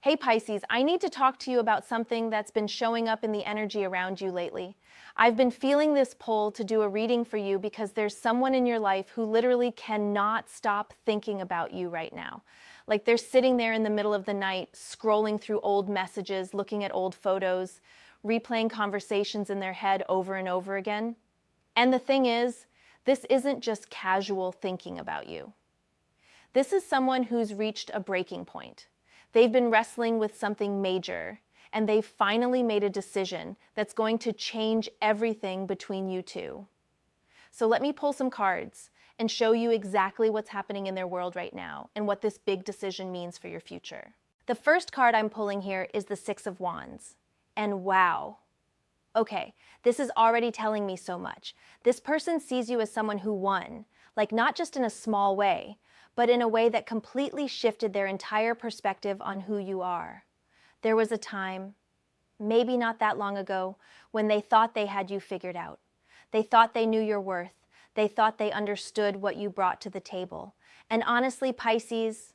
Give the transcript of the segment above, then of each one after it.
Hey Pisces, I need to talk to you about something that's been showing up in the energy around you lately. I've been feeling this pull to do a reading for you because there's someone in your life who literally cannot stop thinking about you right now. Like they're sitting there in the middle of the night, scrolling through old messages, looking at old photos, replaying conversations in their head over and over again. And the thing is, this isn't just casual thinking about you. This is someone who's reached a breaking point. They've been wrestling with something major, and they've finally made a decision that's going to change everything between you two. So let me pull some cards and show you exactly what's happening in their world right now and what this big decision means for your future. The first card I'm pulling here is the Six of Wands. And wow. Okay, this is already telling me so much. This person sees you as someone who won, like not just in a small way, but in a way that completely shifted their entire perspective on who you are. There was a time, maybe not that long ago, when they thought they had you figured out. They thought they knew your worth. They thought they understood what you brought to the table. And honestly, Pisces,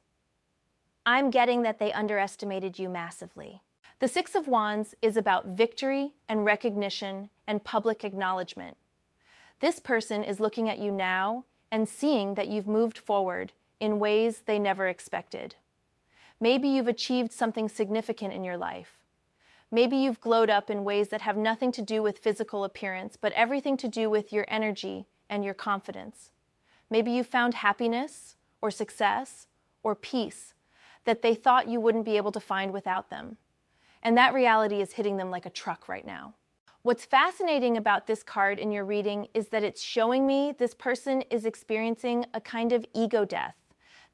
I'm getting that they underestimated you massively. The Six of Wands is about victory and recognition and public acknowledgement. This person is looking at you now and seeing that you've moved forward in ways they never expected. Maybe you've achieved something significant in your life. Maybe you've glowed up in ways that have nothing to do with physical appearance, but everything to do with your energy and your confidence. Maybe you found happiness or success or peace that they thought you wouldn't be able to find without them. And that reality is hitting them like a truck right now. What's fascinating about this card in your reading is that it's showing me this person is experiencing a kind of ego death.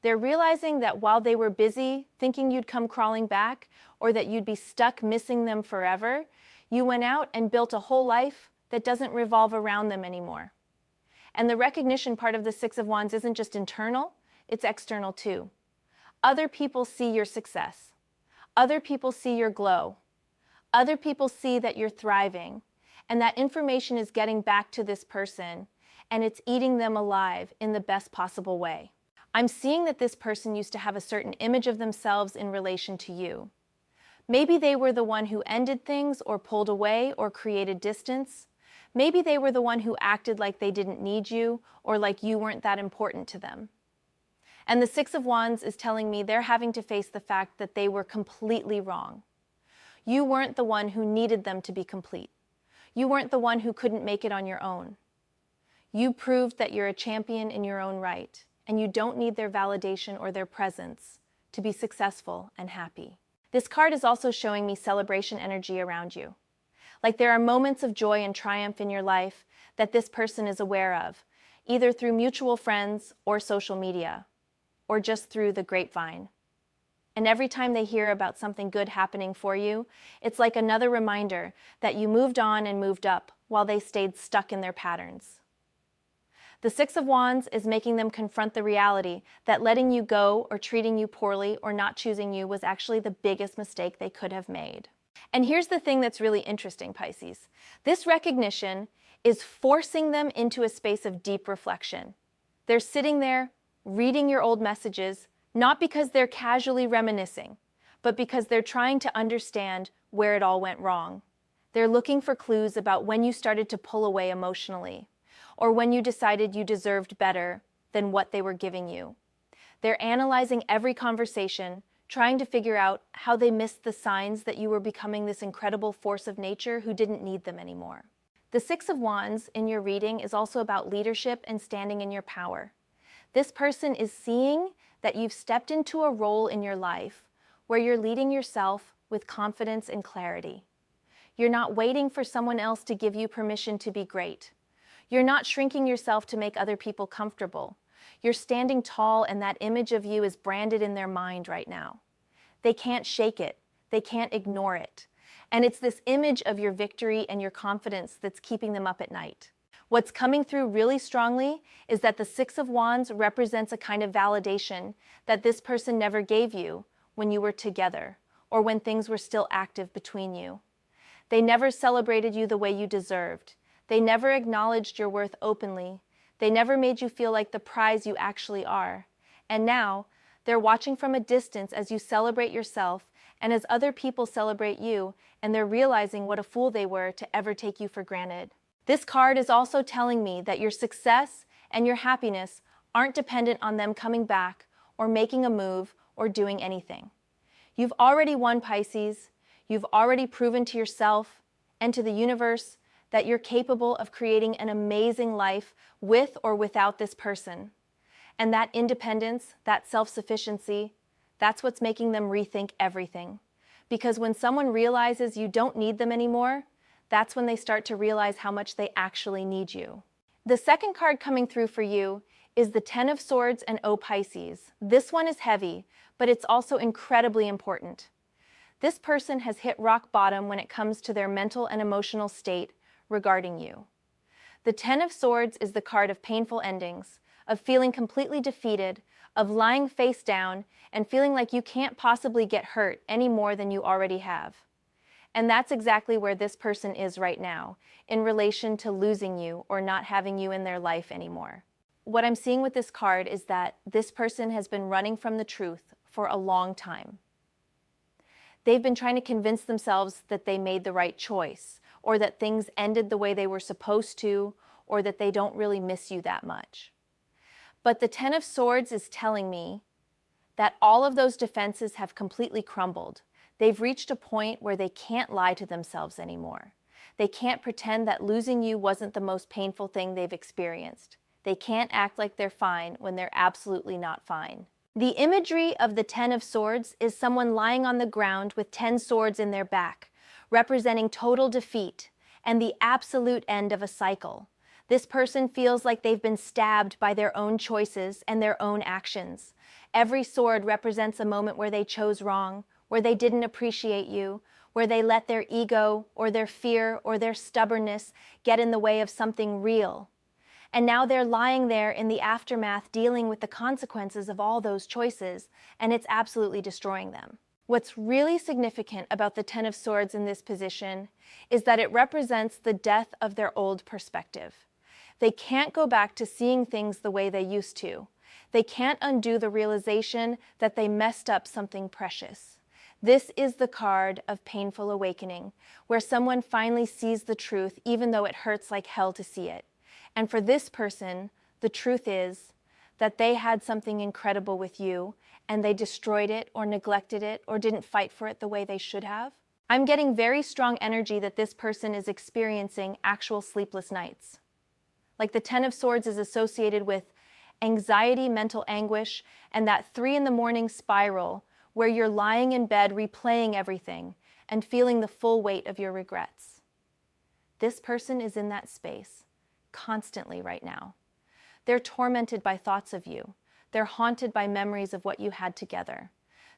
They're realizing that while they were busy thinking you'd come crawling back or that you'd be stuck missing them forever, you went out and built a whole life that doesn't revolve around them anymore. And the recognition part of the Six of Wands isn't just internal, it's external too. Other people see your success. Other people see your glow. Other people see that you're thriving, and that information is getting back to this person, and it's eating them alive in the best possible way. I'm seeing that this person used to have a certain image of themselves in relation to you. Maybe they were the one who ended things or pulled away or created distance. Maybe they were the one who acted like they didn't need you or like you weren't that important to them. And the Six of Wands is telling me they're having to face the fact that they were completely wrong. You weren't the one who needed them to be complete. You weren't the one who couldn't make it on your own. You proved that you're a champion in your own right, and you don't need their validation or their presence to be successful and happy. This card is also showing me celebration energy around you. Like there are moments of joy and triumph in your life that this person is aware of, either through mutual friends or social media, or just through the grapevine. And every time they hear about something good happening for you, it's like another reminder that you moved on and moved up while they stayed stuck in their patterns. The Six of Wands is making them confront the reality that letting you go or treating you poorly or not choosing you was actually the biggest mistake they could have made. And here's the thing that's really interesting, Pisces. This recognition is forcing them into a space of deep reflection. They're sitting there, reading your old messages, not because they're casually reminiscing, but because they're trying to understand where it all went wrong. They're looking for clues about when you started to pull away emotionally, or when you decided you deserved better than what they were giving you. They're analyzing every conversation, trying to figure out how they missed the signs that you were becoming this incredible force of nature who didn't need them anymore. The Six of Wands in your reading is also about leadership and standing in your power. This person is seeing that you've stepped into a role in your life where you're leading yourself with confidence and clarity. You're not waiting for someone else to give you permission to be great. You're not shrinking yourself to make other people comfortable. You're standing tall, and that image of you is branded in their mind right now. They can't shake it. They can't ignore it. And it's this image of your victory and your confidence that's keeping them up at night. What's coming through really strongly is that the Six of Wands represents a kind of validation that this person never gave you when you were together or when things were still active between you. They never celebrated you the way you deserved. They never acknowledged your worth openly. They never made you feel like the prize you actually are. And now, they're watching from a distance as you celebrate yourself and as other people celebrate you, and they're realizing what a fool they were to ever take you for granted. This card is also telling me that your success and your happiness aren't dependent on them coming back or making a move or doing anything. You've already won, Pisces. You've already proven to yourself and to the universe that you're capable of creating an amazing life with or without this person. And that independence, that self-sufficiency, that's what's making them rethink everything. Because when someone realizes you don't need them anymore, that's when they start to realize how much they actually need you. The second card coming through for you is the Ten of Swords and O Pisces. This one is heavy, but it's also incredibly important. This person has hit rock bottom when it comes to their mental and emotional state regarding you. The Ten of Swords is the card of painful endings, of feeling completely defeated, of lying face down, and feeling like you can't possibly get hurt any more than you already have. And that's exactly where this person is right now, in relation to losing you or not having you in their life anymore. What I'm seeing with this card is that this person has been running from the truth for a long time. They've been trying to convince themselves that they made the right choice, or that things ended the way they were supposed to, or that they don't really miss you that much. But the Ten of Swords is telling me that all of those defenses have completely crumbled. They've reached a point where they can't lie to themselves anymore. They can't pretend that losing you wasn't the most painful thing they've experienced. They can't act like they're fine when they're absolutely not fine. The imagery of the Ten of Swords is someone lying on the ground with 10 swords in their back, representing total defeat and the absolute end of a cycle. This person feels like they've been stabbed by their own choices and their own actions. Every sword represents a moment where they chose wrong, where they didn't appreciate you, where they let their ego or their fear or their stubbornness get in the way of something real. And now they're lying there in the aftermath dealing with the consequences of all those choices, and it's absolutely destroying them. What's really significant about the Ten of Swords in this position is that it represents the death of their old perspective. They can't go back to seeing things the way they used to. They can't undo the realization that they messed up something precious. This is the card of painful awakening, where someone finally sees the truth even though it hurts like hell to see it. And for this person, the truth is that they had something incredible with you and they destroyed it or neglected it or didn't fight for it the way they should have. I'm getting very strong energy that this person is experiencing actual sleepless nights. Like the Ten of Swords is associated with anxiety, mental anguish, and that 3 a.m. spiral where you're lying in bed replaying everything and feeling the full weight of your regrets. This person is in that space constantly right now. They're tormented by thoughts of you. They're haunted by memories of what you had together.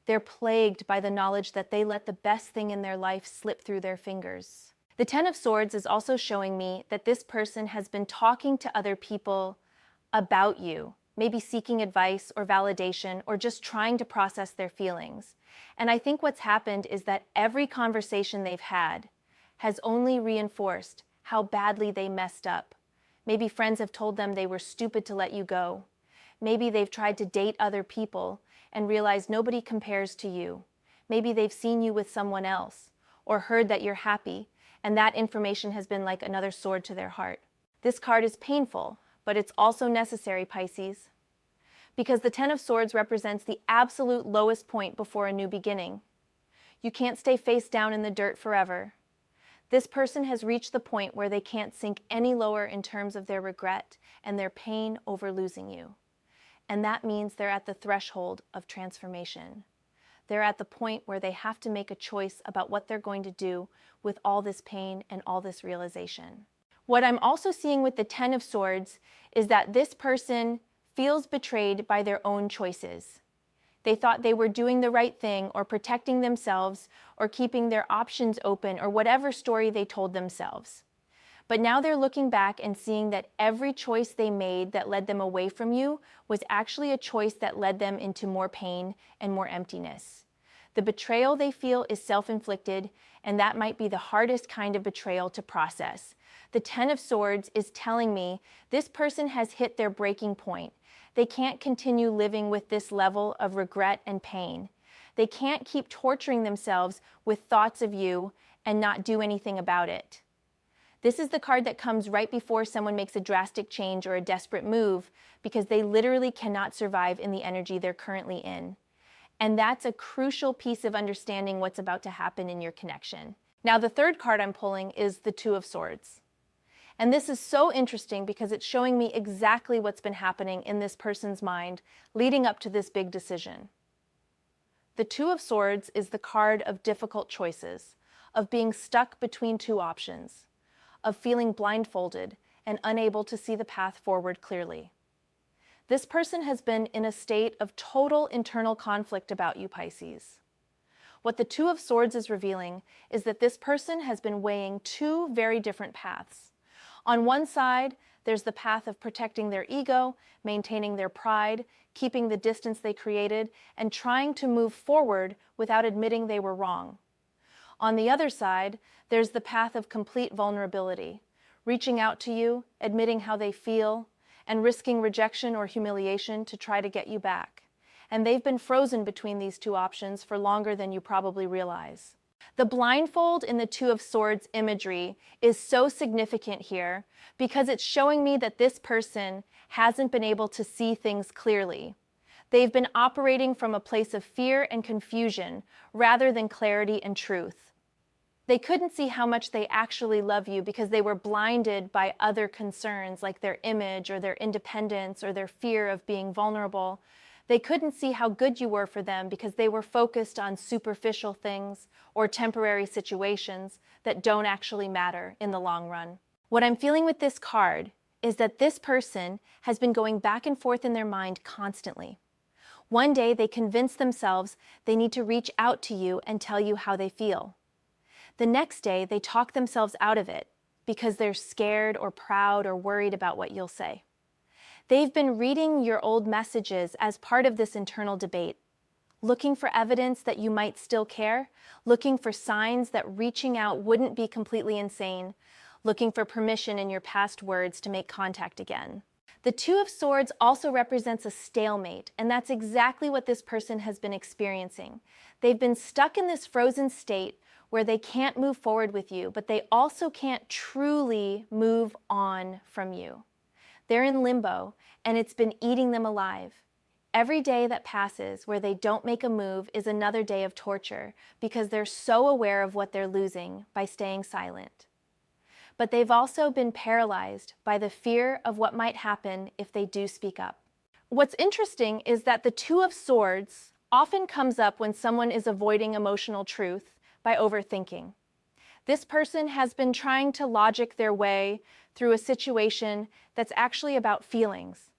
They're plagued by the knowledge that they let the best thing in their life slip through their fingers. The Ten of Swords is also showing me that this person has been talking to other people about you, maybe seeking advice or validation or just trying to process their feelings. And I think what's happened is that every conversation they've had has only reinforced how badly they messed up. Maybe friends have told them they were stupid to let you go. Maybe they've tried to date other people and realized nobody compares to you. Maybe they've seen you with someone else or heard that you're happy, and that information has been like another sword to their heart. This card is painful, but it's also necessary, Pisces, because the Ten of Swords represents the absolute lowest point before a new beginning. You can't stay face down in the dirt forever. This person has reached the point where they can't sink any lower in terms of their regret and their pain over losing you. And that means they're at the threshold of transformation. They're at the point where they have to make a choice about what they're going to do with all this pain and all this realization. What I'm also seeing with the Ten of Swords is that this person feels betrayed by their own choices. They thought they were doing the right thing or protecting themselves or keeping their options open or whatever story they told themselves. But now they're looking back and seeing that every choice they made that led them away from you was actually a choice that led them into more pain and more emptiness. The betrayal they feel is self-inflicted, and that might be the hardest kind of betrayal to process. The Ten of Swords is telling me this person has hit their breaking point. They can't continue living with this level of regret and pain. They can't keep torturing themselves with thoughts of you and not do anything about it. This is the card that comes right before someone makes a drastic change or a desperate move because they literally cannot survive in the energy they're currently in. And that's a crucial piece of understanding what's about to happen in your connection. Now, the third card I'm pulling is the Two of Swords. And this is so interesting because it's showing me exactly what's been happening in this person's mind leading up to this big decision. The Two of Swords is the card of difficult choices, of being stuck between two options, of feeling blindfolded and unable to see the path forward clearly. This person has been in a state of total internal conflict about you, Pisces. What the Two of Swords is revealing is that this person has been weighing two very different paths. On one side, there's the path of protecting their ego, maintaining their pride, keeping the distance they created, and trying to move forward without admitting they were wrong. On the other side, there's the path of complete vulnerability, reaching out to you, admitting how they feel, and risking rejection or humiliation to try to get you back. And they've been frozen between these two options for longer than you probably realize. The blindfold in the Two of Swords imagery is so significant here because it's showing me that this person hasn't been able to see things clearly. They've been operating from a place of fear and confusion rather than clarity and truth. They couldn't see how much they actually love you because they were blinded by other concerns like their image or their independence or their fear of being vulnerable. They couldn't see how good you were for them because they were focused on superficial things or temporary situations that don't actually matter in the long run. What I'm feeling with this card is that this person has been going back and forth in their mind constantly. One day they convince themselves they need to reach out to you and tell you how they feel. The next day they talk themselves out of it because they're scared or proud or worried about what you'll say. They've been reading your old messages as part of this internal debate, looking for evidence that you might still care, looking for signs that reaching out wouldn't be completely insane, looking for permission in your past words to make contact again. The Two of Swords also represents a stalemate, and that's exactly what this person has been experiencing. They've been stuck in this frozen state where they can't move forward with you, but they also can't truly move on from you. They're in limbo, and it's been eating them alive. Every day that passes where they don't make a move is another day of torture because they're so aware of what they're losing by staying silent. But they've also been paralyzed by the fear of what might happen if they do speak up. What's interesting is that the Two of Swords often comes up when someone is avoiding emotional truth by overthinking. This person has been trying to logic their way through a situation that's actually about feelings.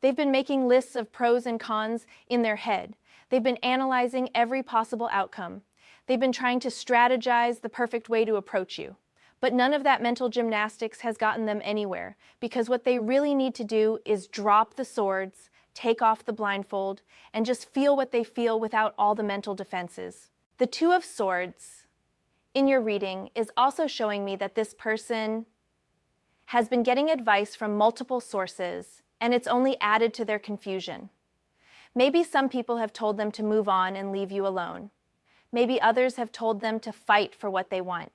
They've been making lists of pros and cons in their head. They've been analyzing every possible outcome. They've been trying to strategize the perfect way to approach you. But none of that mental gymnastics has gotten them anywhere because what they really need to do is drop the swords, take off the blindfold, and just feel what they feel without all the mental defenses. The Two of Swords in your reading is also showing me that this person has been getting advice from multiple sources, and it's only added to their confusion. Maybe some people have told them to move on and leave you alone. Maybe others have told them to fight for what they want.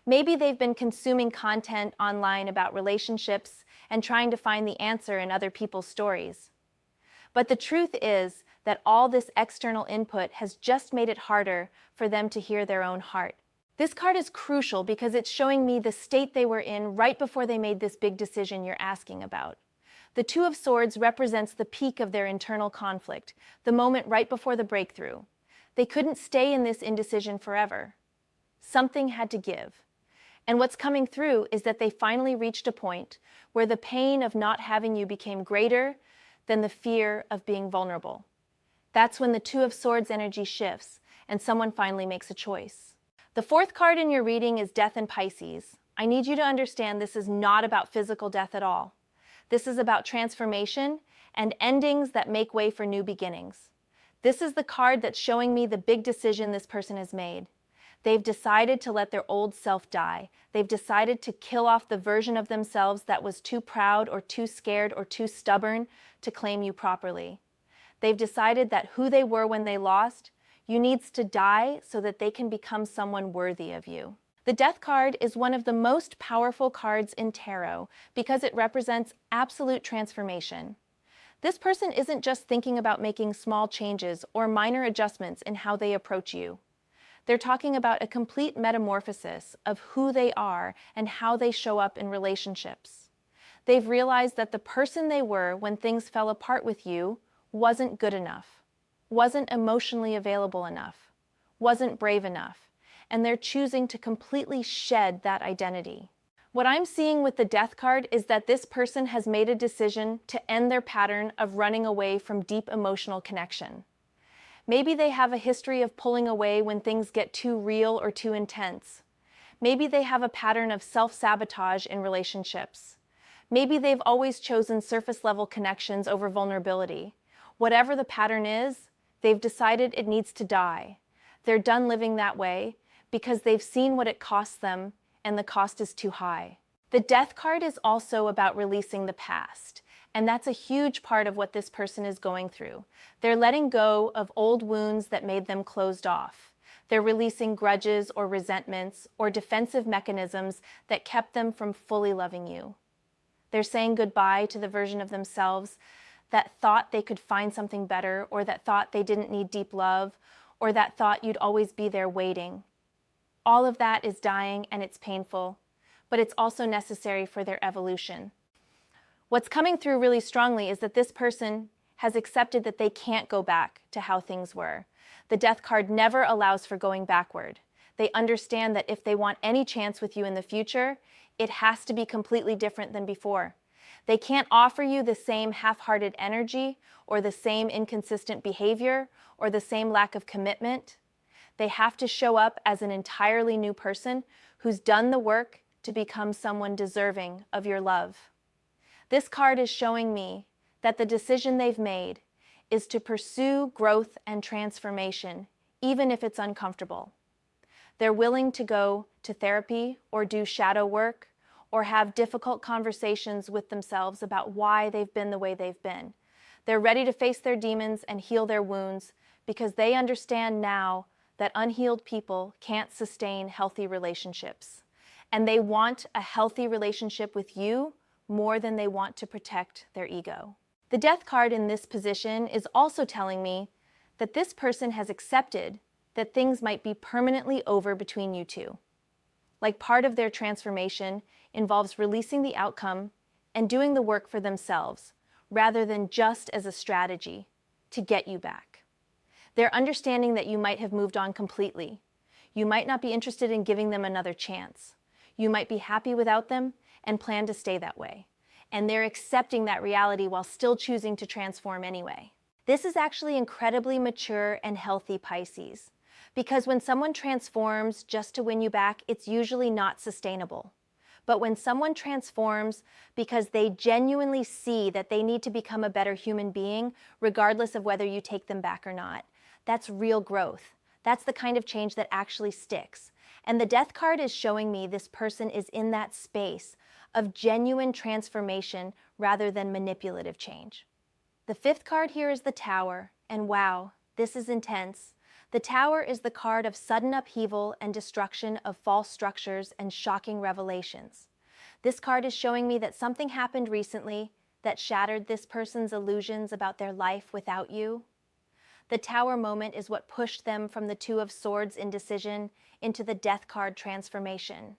Maybe they've been consuming content online about relationships and trying to find the answer in other people's stories. But the truth is that all this external input has just made it harder for them to hear their own heart. This card is crucial because it's showing me the state they were in right before they made this big decision you're asking about. The Two of Swords represents the peak of their internal conflict, the moment right before the breakthrough. They couldn't stay in this indecision forever. Something had to give. And what's coming through is that they finally reached a point where the pain of not having you became greater than the fear of being vulnerable. That's when the Two of Swords energy shifts and someone finally makes a choice. The fourth card in your reading is Death in Pisces. I need you to understand this is not about physical death at all. This is about transformation and endings that make way for new beginnings. This is the card that's showing me the big decision this person has made. They've decided to let their old self die. They've decided to kill off the version of themselves that was too proud or too scared or too stubborn to claim you properly. They've decided that who they were when they lost, You needs to die so that they can become someone worthy of you. The Death card is one of the most powerful cards in tarot because it represents absolute transformation. This person isn't just thinking about making small changes or minor adjustments in how they approach you. They're talking about a complete metamorphosis of who they are and how they show up in relationships. They've realized that the person they were when things fell apart with you wasn't good enough, wasn't emotionally available enough, wasn't brave enough, and they're choosing to completely shed that identity. What I'm seeing with the Death card is that this person has made a decision to end their pattern of running away from deep emotional connection. Maybe they have a history of pulling away when things get too real or too intense. Maybe they have a pattern of self-sabotage in relationships. Maybe they've always chosen surface-level connections over vulnerability. Whatever the pattern is, they've decided it needs to die. They're done living that way because they've seen what it costs them and the cost is too high. The Death card is also about releasing the past, and that's a huge part of what this person is going through. They're letting go of old wounds that made them closed off. They're releasing grudges or resentments or defensive mechanisms that kept them from fully loving you. They're saying goodbye to the version of themselves that thought they could find something better, or that thought they didn't need deep love, or that thought you'd always be there waiting. All of that is dying and it's painful, but it's also necessary for their evolution. What's coming through really strongly is that this person has accepted that they can't go back to how things were. The Death card never allows for going backward. They understand that if they want any chance with you in the future, it has to be completely different than before. They can't offer you the same half-hearted energy or the same inconsistent behavior or the same lack of commitment. They have to show up as an entirely new person who's done the work to become someone deserving of your love. This card is showing me that the decision they've made is to pursue growth and transformation, even if it's uncomfortable. They're willing to go to therapy or do shadow work or have difficult conversations with themselves about why they've been the way they've been. They're ready to face their demons and heal their wounds because they understand now that unhealed people can't sustain healthy relationships. And they want a healthy relationship with you more than they want to protect their ego. The Death card in this position is also telling me that this person has accepted that things might be permanently over between you two. Like part of their transformation involves releasing the outcome and doing the work for themselves, rather than just as a strategy to get you back. They're understanding that you might have moved on completely. You might not be interested in giving them another chance. You might be happy without them and plan to stay that way. And they're accepting that reality while still choosing to transform anyway. This is actually incredibly mature and healthy, Pisces, because when someone transforms just to win you back, it's usually not sustainable. But when someone transforms because they genuinely see that they need to become a better human being, regardless of whether you take them back or not, that's real growth. That's the kind of change that actually sticks. And the Death card is showing me this person is in that space of genuine transformation rather than manipulative change. The fifth card here is the Tower, and wow, this is intense. The Tower is the card of sudden upheaval and destruction of false structures and shocking revelations. This card is showing me that something happened recently that shattered this person's illusions about their life without you. The Tower moment is what pushed them from the Two of Swords indecision into the Death card transformation.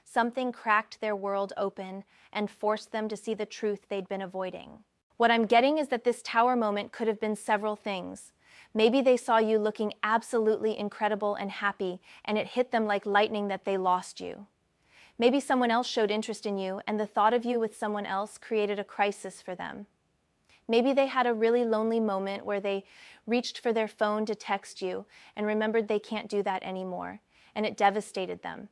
Something cracked their world open and forced them to see the truth they'd been avoiding. What I'm getting is that this Tower moment could have been several things. Maybe they saw you looking absolutely incredible and happy, and it hit them like lightning that they lost you. Maybe someone else showed interest in you, and the thought of you with someone else created a crisis for them. Maybe they had a really lonely moment where they reached for their phone to text you and remembered they can't do that anymore, and it devastated them.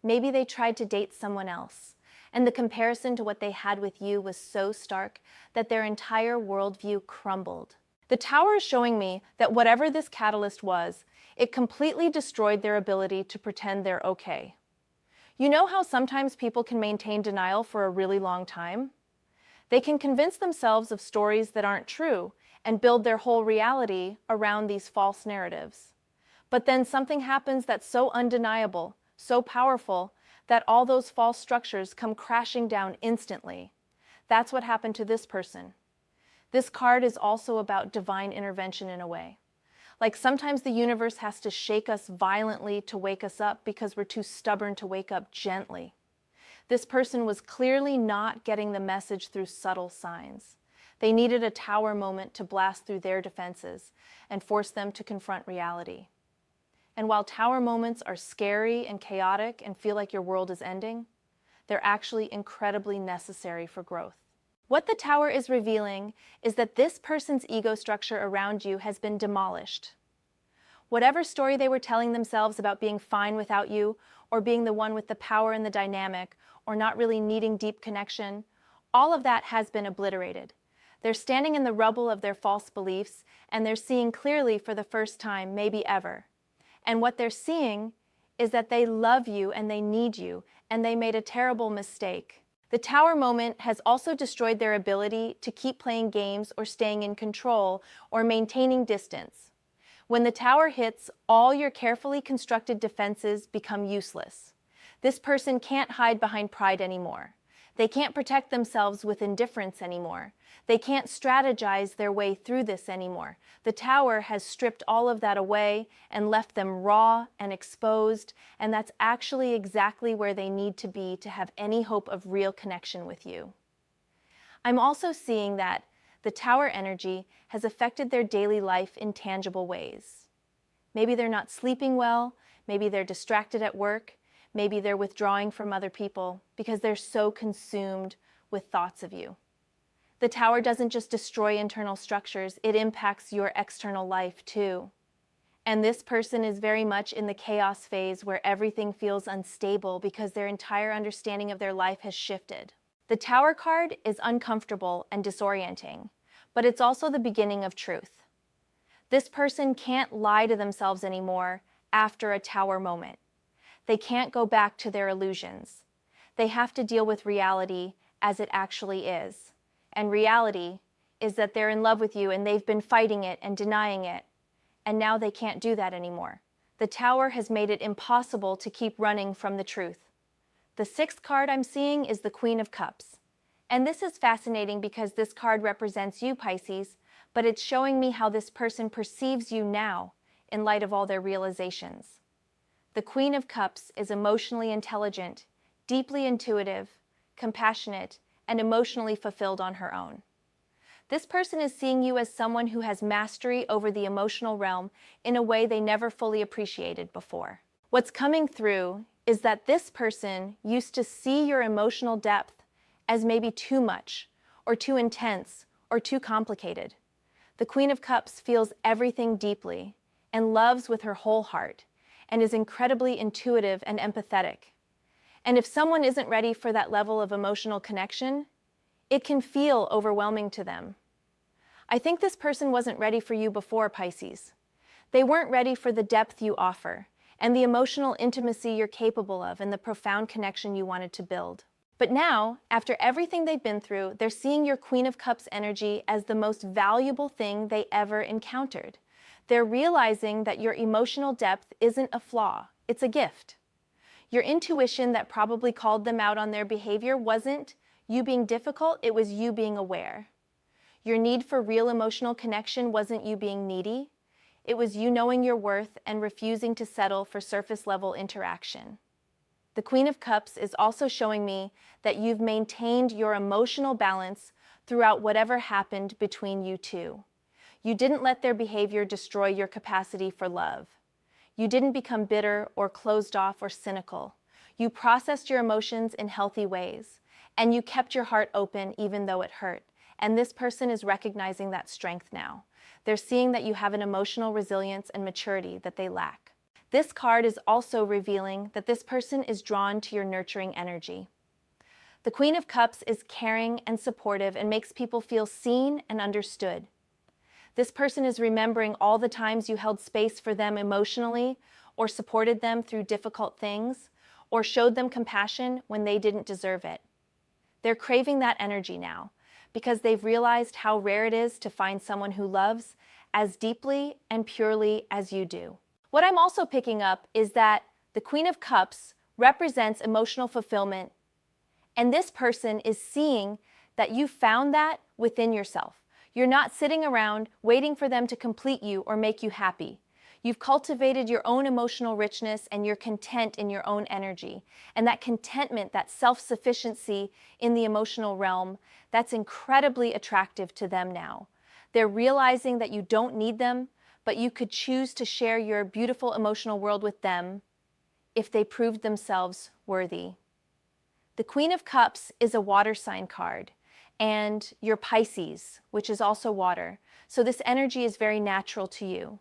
Maybe they tried to date someone else, and the comparison to what they had with you was so stark that their entire worldview crumbled. The Tower is showing me that whatever this catalyst was, it completely destroyed their ability to pretend they're okay. You know how sometimes people can maintain denial for a really long time? They can convince themselves of stories that aren't true and build their whole reality around these false narratives. But then something happens that's so undeniable, so powerful, that all those false structures come crashing down instantly. That's what happened to this person. This card is also about divine intervention in a way. Like sometimes the universe has to shake us violently to wake us up because we're too stubborn to wake up gently. This person was clearly not getting the message through subtle signs. They needed a tower moment to blast through their defenses and force them to confront reality. And while tower moments are scary and chaotic and feel like your world is ending, they're actually incredibly necessary for growth. What the tower is revealing is that this person's ego structure around you has been demolished. Whatever story they were telling themselves about being fine without you, or being the one with the power and the dynamic, or not really needing deep connection, all of that has been obliterated. They're standing in the rubble of their false beliefs, and they're seeing clearly for the first time, maybe ever. And what they're seeing is that they love you and they need you, and they made a terrible mistake. The tower moment has also destroyed their ability to keep playing games or staying in control or maintaining distance. When the tower hits, all your carefully constructed defenses become useless. This person can't hide behind pride anymore. They can't protect themselves with indifference anymore. They can't strategize their way through this anymore. The tower has stripped all of that away and left them raw and exposed, and that's actually exactly where they need to be to have any hope of real connection with you. I'm also seeing that the tower energy has affected their daily life in tangible ways. Maybe they're not sleeping well, maybe they're distracted at work, maybe they're withdrawing from other people because they're so consumed with thoughts of you. The tower doesn't just destroy internal structures, it impacts your external life too. And this person is very much in the chaos phase where everything feels unstable because their entire understanding of their life has shifted. The Tower card is uncomfortable and disorienting, but it's also the beginning of truth. This person can't lie to themselves anymore after a tower moment. They can't go back to their illusions. They have to deal with reality as it actually is. And reality is that they're in love with you and they've been fighting it and denying it. And now they can't do that anymore. The tower has made it impossible to keep running from the truth. The sixth card I'm seeing is the Queen of Cups. And this is fascinating because this card represents you, Pisces, but it's showing me how this person perceives you now in light of all their realizations. The Queen of Cups is emotionally intelligent, deeply intuitive, compassionate, and emotionally fulfilled on her own. This person is seeing you as someone who has mastery over the emotional realm in a way they never fully appreciated before. What's coming through is that this person used to see your emotional depth as maybe too much, or too intense, or too complicated. The Queen of Cups feels everything deeply and loves with her whole heart, and is incredibly intuitive and empathetic. And if someone isn't ready for that level of emotional connection, it can feel overwhelming to them. I think this person wasn't ready for you before, Pisces. They weren't ready for the depth you offer, and the emotional intimacy you're capable of, and the profound connection you wanted to build. But now, after everything they've been through, they're seeing your Queen of Cups energy as the most valuable thing they ever encountered. They're realizing that your emotional depth isn't a flaw, it's a gift. Your intuition that probably called them out on their behavior wasn't you being difficult, it was you being aware. Your need for real emotional connection wasn't you being needy, it was you knowing your worth and refusing to settle for surface-level interaction. The Queen of Cups is also showing me that you've maintained your emotional balance throughout whatever happened between you two. You didn't let their behavior destroy your capacity for love. You didn't become bitter or closed off or cynical. You processed your emotions in healthy ways, and you kept your heart open even though it hurt. And this person is recognizing that strength now. They're seeing that you have an emotional resilience and maturity that they lack. This card is also revealing that this person is drawn to your nurturing energy. The Queen of Cups is caring and supportive and makes people feel seen and understood. This person is remembering all the times you held space for them emotionally, or supported them through difficult things, or showed them compassion when they didn't deserve it. They're craving that energy now, because they've realized how rare it is to find someone who loves as deeply and purely as you do. What I'm also picking up is that the Queen of Cups represents emotional fulfillment, and this person is seeing that you found that within yourself. You're not sitting around waiting for them to complete you or make you happy. You've cultivated your own emotional richness and you're content in your own energy. And that contentment, that self-sufficiency in the emotional realm, that's incredibly attractive to them now. They're realizing that you don't need them, but you could choose to share your beautiful emotional world with them if they proved themselves worthy. The Queen of Cups is a water sign card, and you're Pisces, which is also water. So this energy is very natural to you.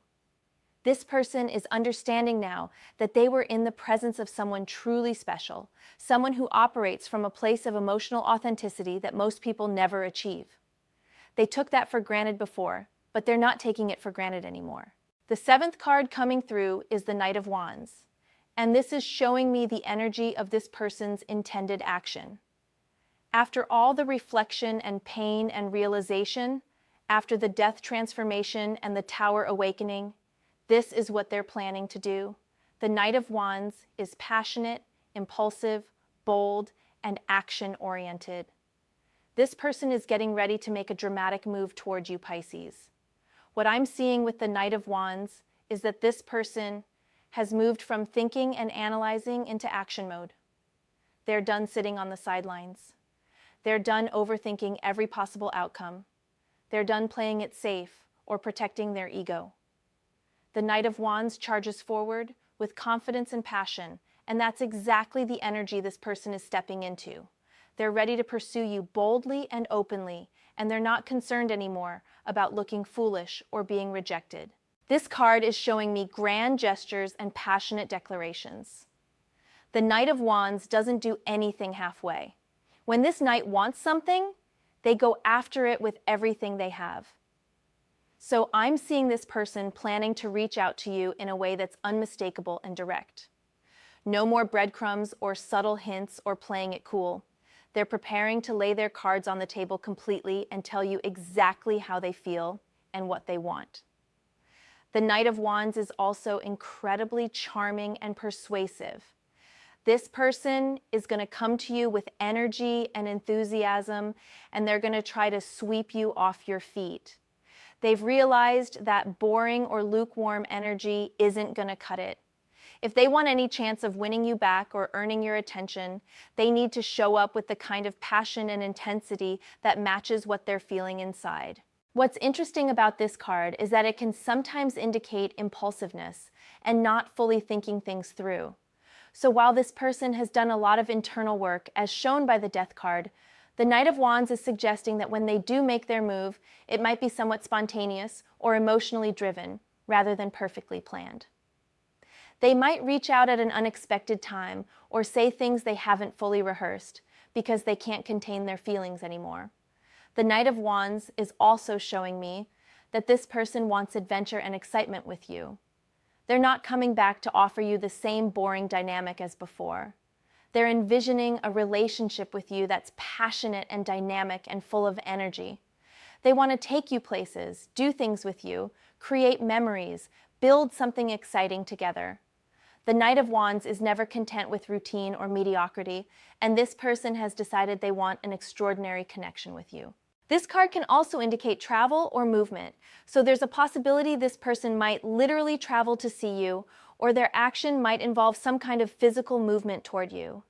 This person is understanding now that they were in the presence of someone truly special, someone who operates from a place of emotional authenticity that most people never achieve. They took that for granted before, but they're not taking it for granted anymore. The seventh card coming through is the Knight of Wands, and this is showing me the energy of this person's intended action. After all the reflection and pain and realization, after the death transformation and the Tower awakening, this is what they're planning to do. The Knight of Wands is passionate, impulsive, bold, and action-oriented. This person is getting ready to make a dramatic move towards you, Pisces. What I'm seeing with the Knight of Wands is that this person has moved from thinking and analyzing into action mode. They're done sitting on the sidelines. They're done overthinking every possible outcome. They're done playing it safe or protecting their ego. The Knight of Wands charges forward with confidence and passion, and that's exactly the energy this person is stepping into. They're ready to pursue you boldly and openly, and they're not concerned anymore about looking foolish or being rejected. This card is showing me grand gestures and passionate declarations. The Knight of Wands doesn't do anything halfway. When this knight wants something, they go after it with everything they have. So I'm seeing this person planning to reach out to you in a way that's unmistakable and direct. No more breadcrumbs or subtle hints or playing it cool. They're preparing to lay their cards on the table completely and tell you exactly how they feel and what they want. The Knight of Wands is also incredibly charming and persuasive. This person is going to come to you with energy and enthusiasm, and they're going to try to sweep you off your feet. They've realized that boring or lukewarm energy isn't going to cut it. If they want any chance of winning you back or earning your attention, they need to show up with the kind of passion and intensity that matches what they're feeling inside. What's interesting about this card is that it can sometimes indicate impulsiveness and not fully thinking things through. So while this person has done a lot of internal work, as shown by the Death card, the Knight of Wands is suggesting that when they do make their move, it might be somewhat spontaneous or emotionally driven, rather than perfectly planned. They might reach out at an unexpected time or say things they haven't fully rehearsed because they can't contain their feelings anymore. The Knight of Wands is also showing me that this person wants adventure and excitement with you. They're not coming back to offer you the same boring dynamic as before. They're envisioning a relationship with you that's passionate and dynamic and full of energy. They want to take you places, do things with you, create memories, build something exciting together. The Knight of Wands is never content with routine or mediocrity, and this person has decided they want an extraordinary connection with you. This card can also indicate travel or movement, so there's a possibility this person might literally travel to see you, or their action might involve some kind of physical movement toward you.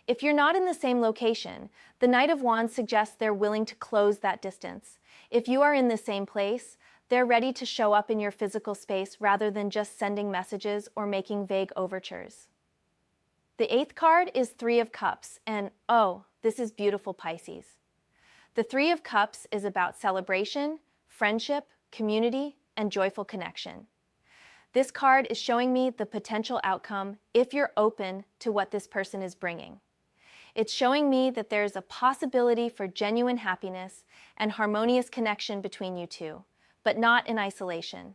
If you're not in the same location, the Knight of Wands suggests they're willing to close that distance. If you are in the same place, they're ready to show up in your physical space rather than just sending messages or making vague overtures. The eighth card is Three of Cups, and oh, this is beautiful, Pisces. The Three of Cups is about celebration, friendship, community, and joyful connection. This card is showing me the potential outcome if you're open to what this person is bringing. It's showing me that there's a possibility for genuine happiness and harmonious connection between you two, but not in isolation.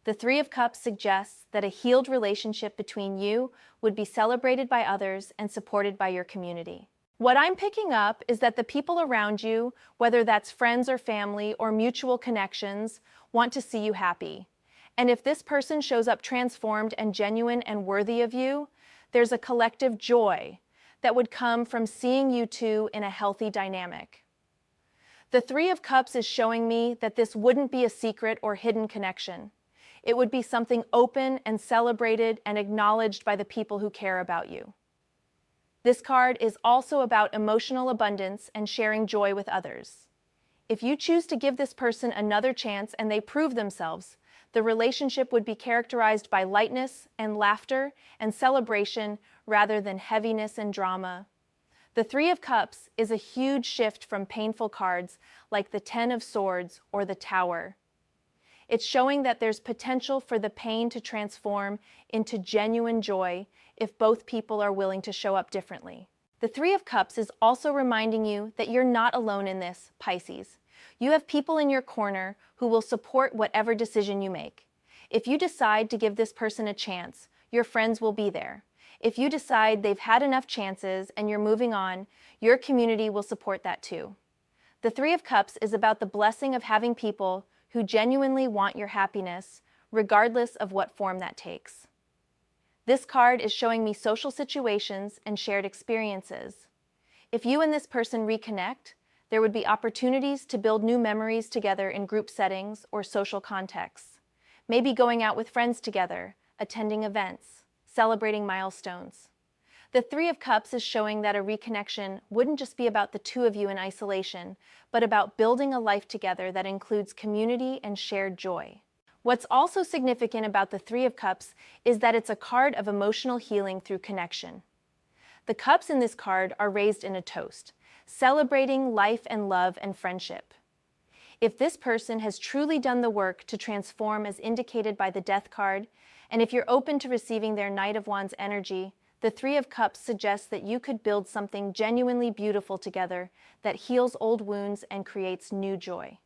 The Three of Cups suggests that a healed relationship between you would be celebrated by others and supported by your community. What I'm picking up is that the people around you, whether that's friends or family or mutual connections, want to see you happy. And if this person shows up transformed and genuine and worthy of you, there's a collective joy that would come from seeing you two in a healthy dynamic. The Three of Cups is showing me that this wouldn't be a secret or hidden connection. It would be something open and celebrated and acknowledged by the people who care about you. This card is also about emotional abundance and sharing joy with others. If you choose to give this person another chance and they prove themselves, the relationship would be characterized by lightness and laughter and celebration rather than heaviness and drama. The Three of Cups is a huge shift from painful cards like the Ten of Swords or the Tower. It's showing that there's potential for the pain to transform into genuine joy if both people are willing to show up differently. The Three of Cups is also reminding you that you're not alone in this, Pisces. You have people in your corner who will support whatever decision you make. If you decide to give this person a chance, your friends will be there. If you decide they've had enough chances and you're moving on, your community will support that too. The Three of Cups is about the blessing of having people who genuinely want your happiness, regardless of what form that takes. This card is showing me social situations and shared experiences. If you and this person reconnect, there would be opportunities to build new memories together in group settings or social contexts. Maybe going out with friends together, attending events, celebrating milestones. The Three of Cups is showing that a reconnection wouldn't just be about the two of you in isolation, but about building a life together that includes community and shared joy. What's also significant about the Three of Cups is that it's a card of emotional healing through connection. The cups in this card are raised in a toast, celebrating life and love and friendship. If this person has truly done the work to transform as indicated by the Death card, and if you're open to receiving their Knight of Wands energy, the Three of Cups suggests that you could build something genuinely beautiful together that heals old wounds and creates new joy.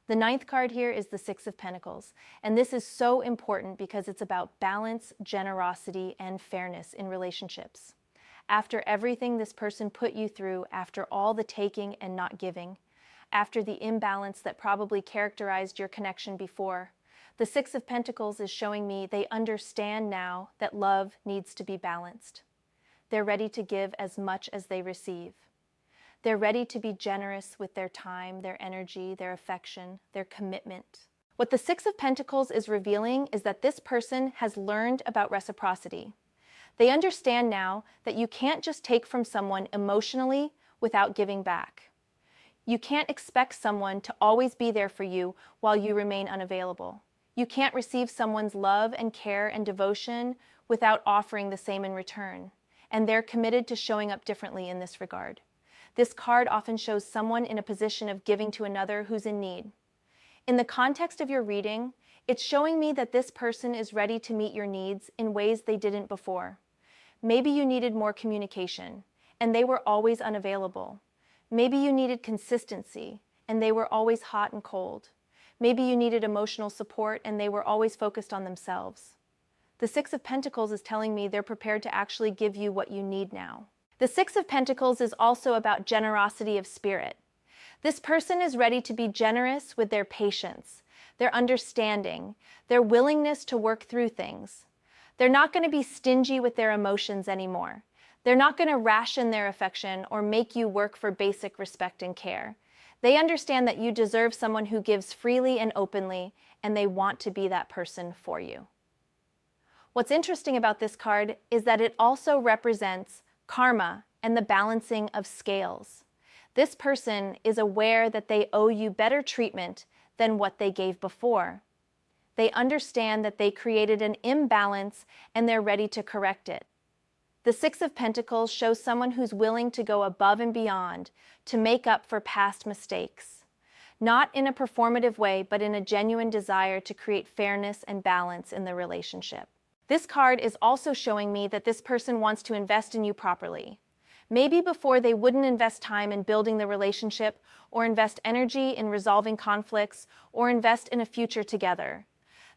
The ninth card here is the Six of Pentacles, and this is so important because it's about balance, generosity, and fairness in relationships. After everything this person put you through, after all the taking and not giving, after the imbalance that probably characterized your connection before, the Six of Pentacles is showing me they understand now that love needs to be balanced. They're ready to give as much as they receive. They're ready to be generous with their time, their energy, their affection, their commitment. What the Six of Pentacles is revealing is that this person has learned about reciprocity. They understand now that you can't just take from someone emotionally without giving back. You can't expect someone to always be there for you while you remain unavailable. You can't receive someone's love and care and devotion without offering the same in return. And they're committed to showing up differently in this regard. This card often shows someone in a position of giving to another who's in need. In the context of your reading, it's showing me that this person is ready to meet your needs in ways they didn't before. Maybe you needed more communication, and they were always unavailable. Maybe you needed consistency, and they were always hot and cold. Maybe you needed emotional support, and they were always focused on themselves. The Six of Pentacles is telling me they're prepared to actually give you what you need now. The Six of Pentacles is also about generosity of spirit. This person is ready to be generous with their patience, their understanding, their willingness to work through things. They're not going to be stingy with their emotions anymore. They're not going to ration their affection or make you work for basic respect and care. They understand that you deserve someone who gives freely and openly, and they want to be that person for you. What's interesting about this card is that it also represents karma and the balancing of scales. This person is aware that they owe you better treatment than what they gave before. They understand that they created an imbalance and they're ready to correct it. The Six of Pentacles shows someone who's willing to go above and beyond to make up for past mistakes. Not in a performative way, but in a genuine desire to create fairness and balance in the relationship. This card is also showing me that this person wants to invest in you properly. Maybe before they wouldn't invest time in building the relationship, or invest energy in resolving conflicts, or invest in a future together.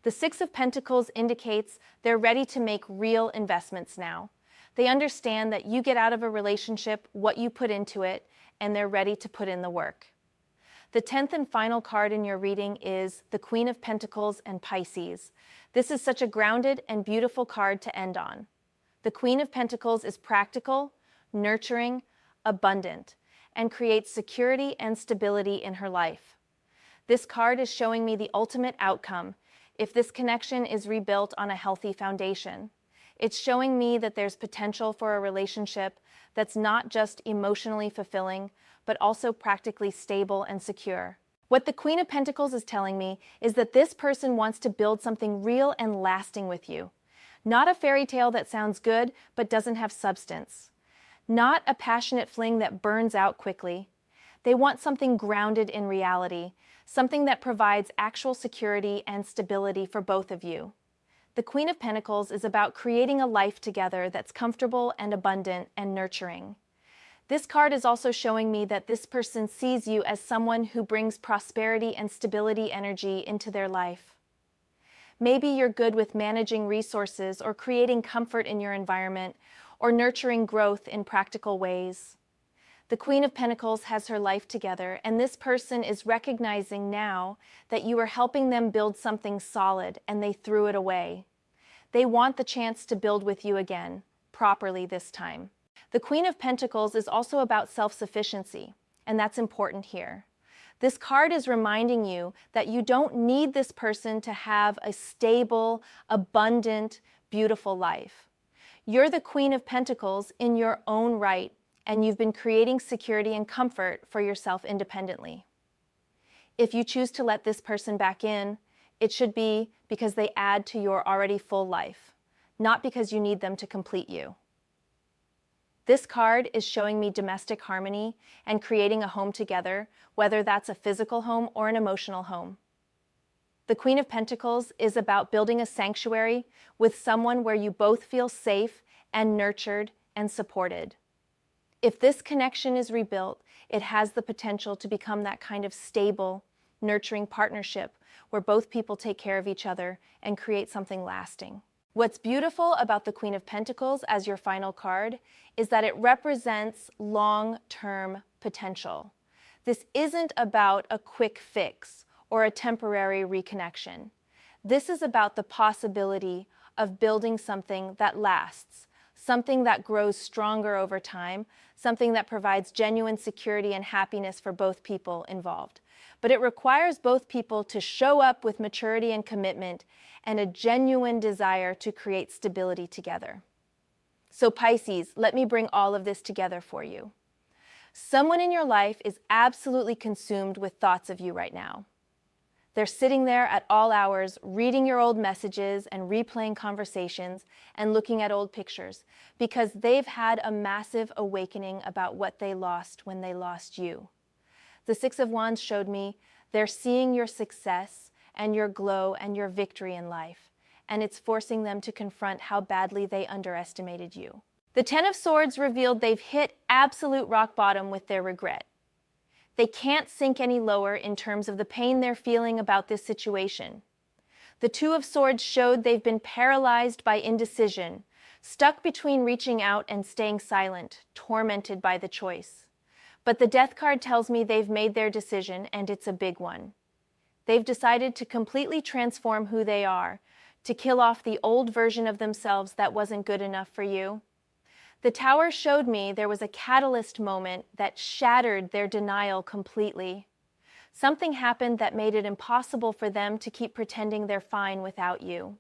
The Six of Pentacles indicates they're ready to make real investments now. They understand that you get out of a relationship what you put into it, and they're ready to put in the work. The 10th and final card in your reading is the Queen of Pentacles and Pisces. This is such a grounded and beautiful card to end on. The Queen of Pentacles is practical, nurturing, abundant, and creates security and stability in her life. This card is showing me the ultimate outcome if this connection is rebuilt on a healthy foundation. It's showing me that there's potential for a relationship that's not just emotionally fulfilling, but also practically stable and secure. What the Queen of Pentacles is telling me is that this person wants to build something real and lasting with you. Not a fairy tale that sounds good, but doesn't have substance. Not a passionate fling that burns out quickly. They want something grounded in reality, something that provides actual security and stability for both of you. The Queen of Pentacles is about creating a life together that's comfortable and abundant and nurturing. This card is also showing me that this person sees you as someone who brings prosperity and stability energy into their life. Maybe you're good with managing resources or creating comfort in your environment or nurturing growth in practical ways. The Queen of Pentacles has her life together, and this person is recognizing now that you are helping them build something solid and they threw it away. They want the chance to build with you again, properly this time. The Queen of Pentacles is also about self-sufficiency, and that's important here. This card is reminding you that you don't need this person to have a stable, abundant, beautiful life. You're the Queen of Pentacles in your own right, and you've been creating security and comfort for yourself independently. If you choose to let this person back in, it should be because they add to your already full life, not because you need them to complete you. This card is showing me domestic harmony and creating a home together, whether that's a physical home or an emotional home. The Queen of Pentacles is about building a sanctuary with someone where you both feel safe and nurtured and supported. If this connection is rebuilt, it has the potential to become that kind of stable, nurturing partnership where both people take care of each other and create something lasting. What's beautiful about the Queen of Pentacles as your final card is that it represents long-term potential. This isn't about a quick fix or a temporary reconnection. This is about the possibility of building something that lasts, something that grows stronger over time, something that provides genuine security and happiness for both people involved. But it requires both people to show up with maturity and commitment and a genuine desire to create stability together. So Pisces, let me bring all of this together for you. Someone in your life is absolutely consumed with thoughts of you right now. They're sitting there at all hours, reading your old messages and replaying conversations and looking at old pictures because they've had a massive awakening about what they lost when they lost you. The Six of Wands showed me they're seeing your success and your glow and your victory in life, and it's forcing them to confront how badly they underestimated you. The Ten of Swords revealed they've hit absolute rock bottom with their regret. They can't sink any lower in terms of the pain they're feeling about this situation. The Two of Swords showed they've been paralyzed by indecision, stuck between reaching out and staying silent, tormented by the choice. But the Death card tells me they've made their decision, and it's a big one. They've decided to completely transform who they are, to kill off the old version of themselves that wasn't good enough for you. The Tower showed me there was a catalyst moment that shattered their denial completely. Something happened that made it impossible for them to keep pretending they're fine without you.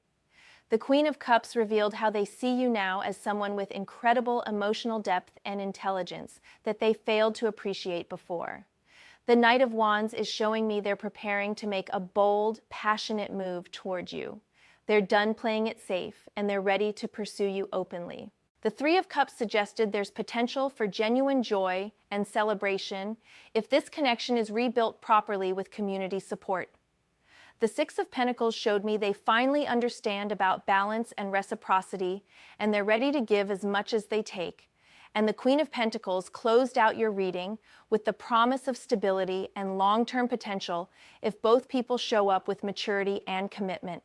The Queen of Cups revealed how they see you now as someone with incredible emotional depth and intelligence that they failed to appreciate before. The Knight of Wands is showing me they're preparing to make a bold, passionate move toward you. They're done playing it safe, and they're ready to pursue you openly. The Three of Cups suggested there's potential for genuine joy and celebration if this connection is rebuilt properly with community support. The Six of Pentacles showed me they finally understand about balance and reciprocity, and they're ready to give as much as they take. And the Queen of Pentacles closed out your reading with the promise of stability and long-term potential if both people show up with maturity and commitment.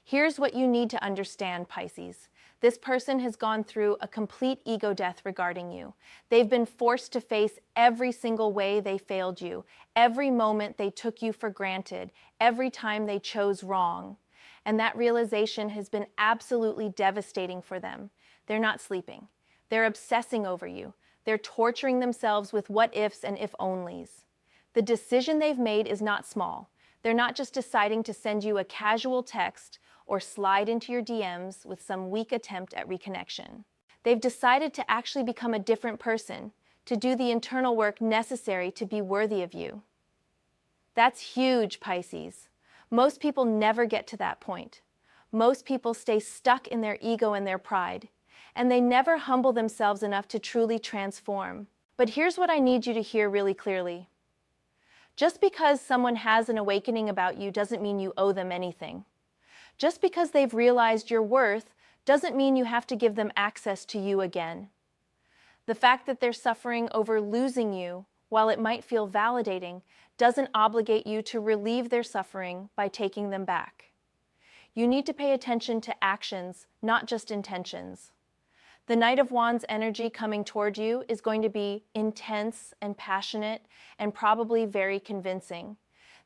Here's what you need to understand, Pisces. This person has gone through a complete ego death regarding you. They've been forced to face every single way they failed you, every moment they took you for granted, every time they chose wrong. And that realization has been absolutely devastating for them. They're not sleeping. They're obsessing over you. They're torturing themselves with what ifs and if onlys. The decision they've made is not small. They're not just deciding to send you a casual text or slide into your DMs with some weak attempt at reconnection. They've decided to actually become a different person, to do the internal work necessary to be worthy of you. That's huge, Pisces. Most people never get to that point. Most people stay stuck in their ego and their pride, and they never humble themselves enough to truly transform. But here's what I need you to hear really clearly. Just because someone has an awakening about you doesn't mean you owe them anything. Just because they've realized your worth doesn't mean you have to give them access to you again. The fact that they're suffering over losing you, while it might feel validating, doesn't obligate you to relieve their suffering by taking them back. You need to pay attention to actions, not just intentions. The Knight of Wands energy coming toward you is going to be intense and passionate and probably very convincing.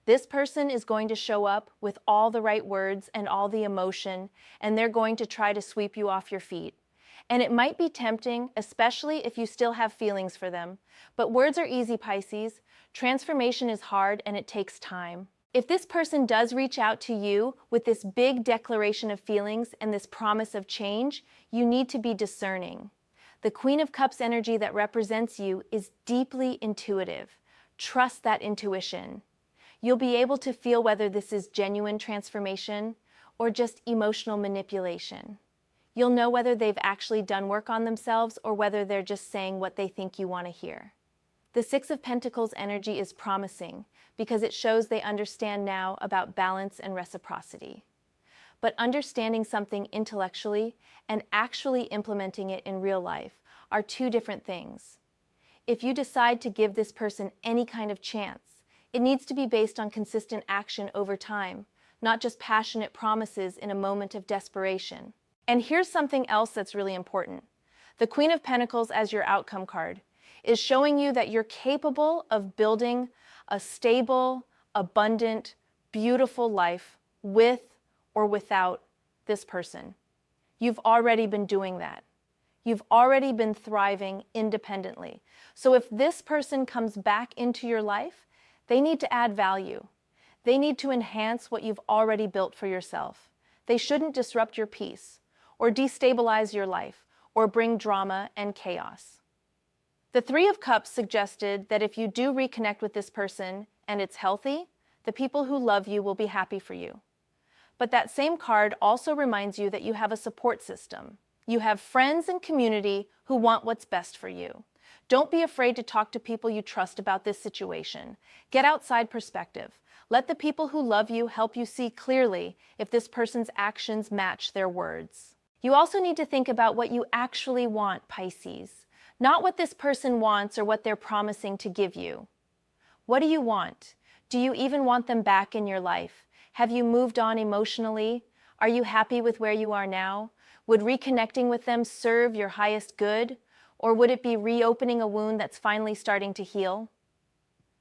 This person is going to show up with all the right words and all the emotion, and they're going to try to sweep you off your feet. And it might be tempting, especially if you still have feelings for them. But words are easy, Pisces. Transformation is hard and it takes time. If this person does reach out to you with this big declaration of feelings and this promise of change, you need to be discerning. The Queen of Cups energy that represents you is deeply intuitive. Trust that intuition. You'll be able to feel whether this is genuine transformation or just emotional manipulation. You'll know whether they've actually done work on themselves or whether they're just saying what they think you want to hear. The Six of Pentacles energy is promising because it shows they understand now about balance and reciprocity. But understanding something intellectually and actually implementing it in real life are two different things. If you decide to give this person any kind of chance, it needs to be based on consistent action over time, not just passionate promises in a moment of desperation. And here's something else that's really important. The Queen of Pentacles as your outcome card is showing you that you're capable of building a stable, abundant, beautiful life with or without this person. You've already been doing that. You've already been thriving independently. So if this person comes back into your life, they need to add value. They need to enhance what you've already built for yourself. They shouldn't disrupt your peace, or destabilize your life, or bring drama and chaos. The Three of Cups suggested that if you do reconnect with this person and it's healthy, the people who love you will be happy for you. But that same card also reminds you that you have a support system. You have friends and community who want what's best for you. Don't be afraid to talk to people you trust about this situation. Get outside perspective. Let the people who love you help you see clearly if this person's actions match their words. You also need to think about what you actually want, Pisces, not what this person wants or what they're promising to give you. What do you want? Do you even want them back in your life? Have you moved on emotionally? Are you happy with where you are now? Would reconnecting with them serve your highest good? Or would it be reopening a wound that's finally starting to heal?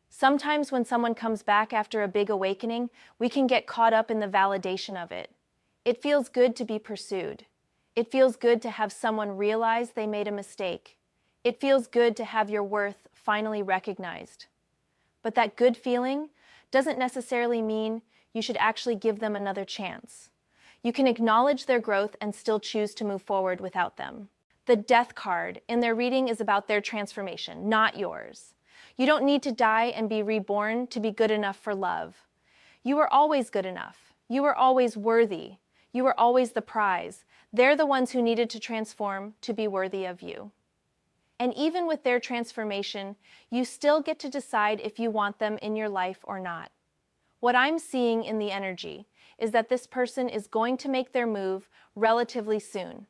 Sometimes when someone comes back after a big awakening, we can get caught up in the validation of it. It feels good to be pursued. It feels good to have someone realize they made a mistake. It feels good to have your worth finally recognized. But that good feeling doesn't necessarily mean you should actually give them another chance. You can acknowledge their growth and still choose to move forward without them. The Death card in their reading is about their transformation, not yours. You don't need to die and be reborn to be good enough for love. You are always good enough. You are always worthy. You are always the prize. They're the ones who needed to transform to be worthy of you. And even with their transformation, you still get to decide if you want them in your life or not. What I'm seeing in the energy is that this person is going to make their move relatively soon.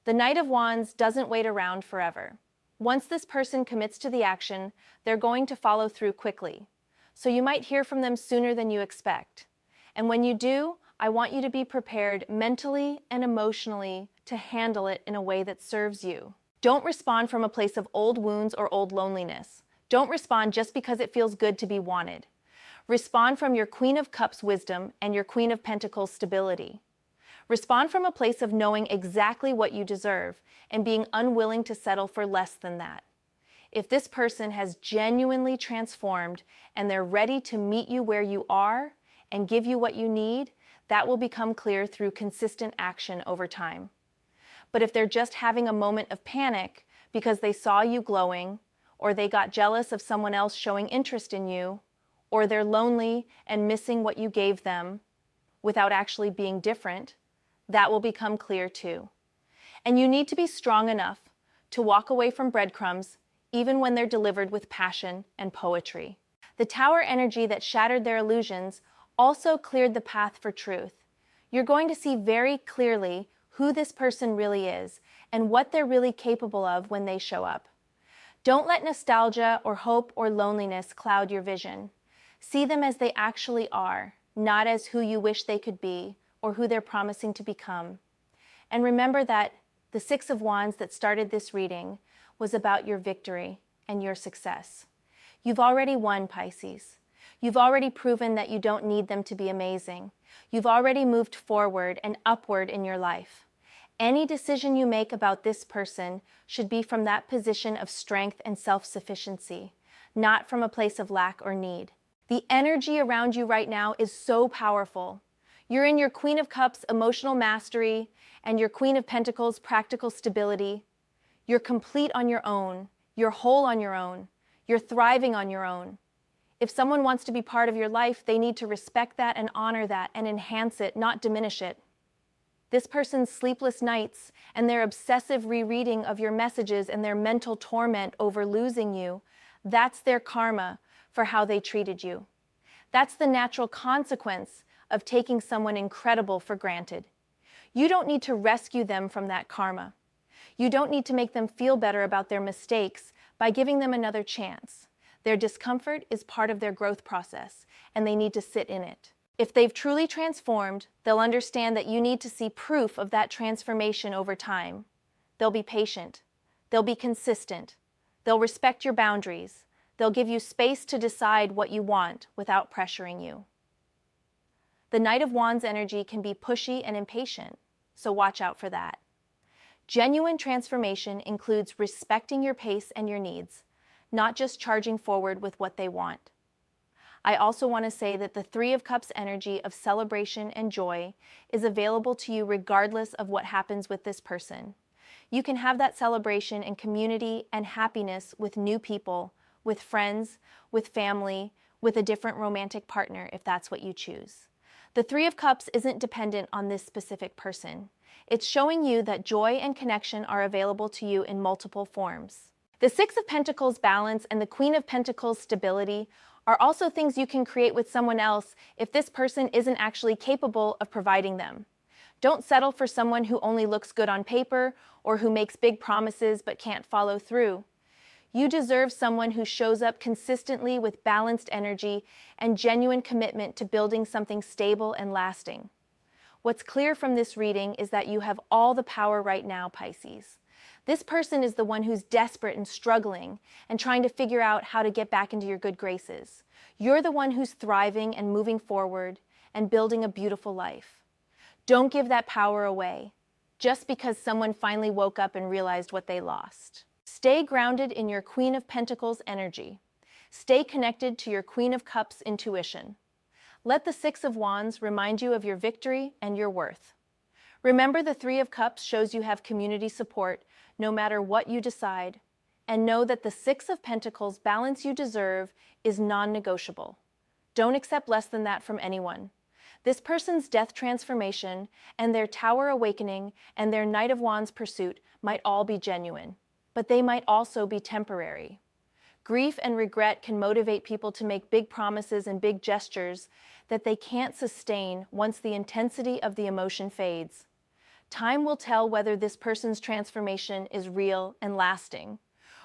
The Knight of Wands doesn't wait around forever. Once this person commits to the action, they're going to follow through quickly. So you might hear from them sooner than you expect. And when you do, I want you to be prepared mentally and emotionally to handle it in a way that serves you. Don't respond from a place of old wounds or old loneliness. Don't respond just because it feels good to be wanted. Respond from your Queen of Cups wisdom and your Queen of Pentacles stability. Respond from a place of knowing exactly what you deserve and being unwilling to settle for less than that. If this person has genuinely transformed and they're ready to meet you where you are and give you what you need, that will become clear through consistent action over time. But if they're just having a moment of panic because they saw you glowing, or they got jealous of someone else showing interest in you, or they're lonely and missing what you gave them without actually being different, that will become clear too. And you need to be strong enough to walk away from breadcrumbs even when they're delivered with passion and poetry. The Tower energy that shattered their illusions also cleared the path for truth. You're going to see very clearly who this person really is and what they're really capable of when they show up. Don't let nostalgia or hope or loneliness cloud your vision. See them as they actually are, not as who you wish they could be or who they're promising to become. And remember that the Six of Wands that started this reading was about your victory and your success. You've already won, Pisces. You've already proven that you don't need them to be amazing. You've already moved forward and upward in your life. Any decision you make about this person should be from that position of strength and self-sufficiency, not from a place of lack or need. The energy around you right now is so powerful. You're in your Queen of Cups emotional mastery and your Queen of Pentacles practical stability. You're complete on your own. You're whole on your own. You're thriving on your own. If someone wants to be part of your life, they need to respect that and honor that and enhance it, not diminish it. This person's sleepless nights and their obsessive rereading of your messages and their mental torment over losing you, that's their karma for how they treated you. That's the natural consequence of taking someone incredible for granted. You don't need to rescue them from that karma. You don't need to make them feel better about their mistakes by giving them another chance. Their discomfort is part of their growth process, and they need to sit in it. If they've truly transformed, they'll understand that you need to see proof of that transformation over time. They'll be patient. They'll be consistent. They'll respect your boundaries. They'll give you space to decide what you want without pressuring you. The Knight of Wands energy can be pushy and impatient, so watch out for that. Genuine transformation includes respecting your pace and your needs, not just charging forward with what they want. I also want to say that the Three of Cups energy of celebration and joy is available to you regardless of what happens with this person. You can have that celebration and community and happiness with new people, with friends, with family, with a different romantic partner if that's what you choose. The Three of Cups isn't dependent on this specific person. It's showing you that joy and connection are available to you in multiple forms. The Six of Pentacles balance and the Queen of Pentacles stability are also things you can create with someone else if this person isn't actually capable of providing them. Don't settle for someone who only looks good on paper or who makes big promises but can't follow through. You deserve someone who shows up consistently with balanced energy and genuine commitment to building something stable and lasting. What's clear from this reading is that you have all the power right now, Pisces. This person is the one who's desperate and struggling and trying to figure out how to get back into your good graces. You're the one who's thriving and moving forward and building a beautiful life. Don't give that power away just because someone finally woke up and realized what they lost. Stay grounded in your Queen of Pentacles energy. Stay connected to your Queen of Cups intuition. Let the Six of Wands remind you of your victory and your worth. Remember, the Three of Cups shows you have community support no matter what you decide, and know that the Six of Pentacles balance you deserve is non-negotiable. Don't accept less than that from anyone. This person's death transformation and their Tower awakening and their Knight of Wands pursuit might all be genuine, but they might also be temporary. Grief and regret can motivate people to make big promises and big gestures that they can't sustain once the intensity of the emotion fades. Time will tell whether this person's transformation is real and lasting,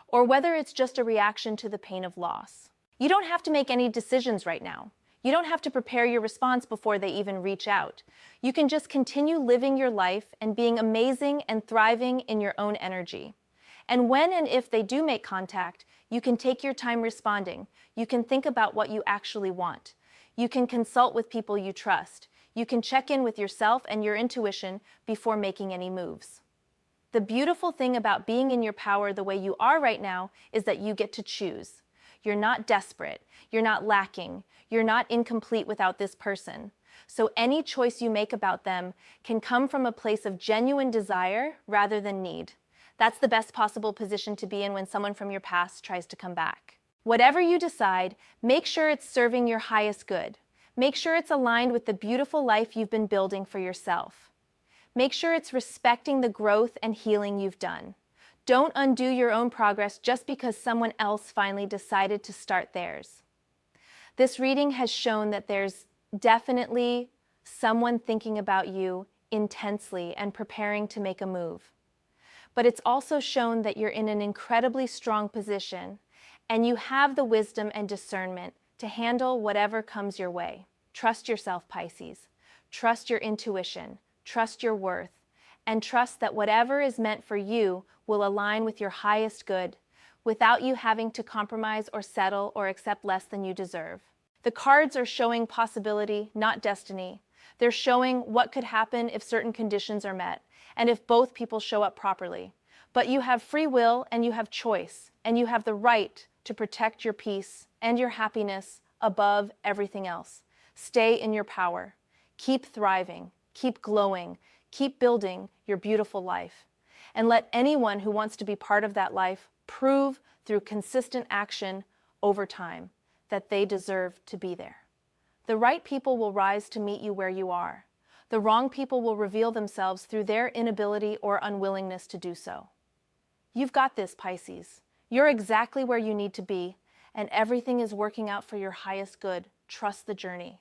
or whether it's just a reaction to the pain of loss. You don't have to make any decisions right now. You don't have to prepare your response before they even reach out. You can just continue living your life and being amazing and thriving in your own energy. And when and if they do make contact, you can take your time responding. You can think about what you actually want. You can consult with people you trust. You can check in with yourself and your intuition before making any moves. The beautiful thing about being in your power the way you are right now is that you get to choose. You're not desperate. You're not lacking. You're not incomplete without this person. So any choice you make about them can come from a place of genuine desire rather than need. That's the best possible position to be in when someone from your past tries to come back. Whatever you decide, make sure it's serving your highest good. Make sure it's aligned with the beautiful life you've been building for yourself. Make sure it's respecting the growth and healing you've done. Don't undo your own progress just because someone else finally decided to start theirs. This reading has shown that there's definitely someone thinking about you intensely and preparing to make a move. But it's also shown that you're in an incredibly strong position and you have the wisdom and discernment to handle whatever comes your way. Trust yourself, Pisces. Trust your intuition. Trust your worth. And trust that whatever is meant for you will align with your highest good without you having to compromise or settle or accept less than you deserve. The cards are showing possibility, not destiny. They're showing what could happen if certain conditions are met and if both people show up properly. But you have free will and you have choice and you have the right to protect your peace and your happiness above everything else. Stay in your power. Keep thriving. Keep glowing. Keep building your beautiful life. And let anyone who wants to be part of that life prove through consistent action over time that they deserve to be there. The right people will rise to meet you where you are. The wrong people will reveal themselves through their inability or unwillingness to do so. You've got this, Pisces. You're exactly where you need to be, and everything is working out for your highest good. Trust the journey.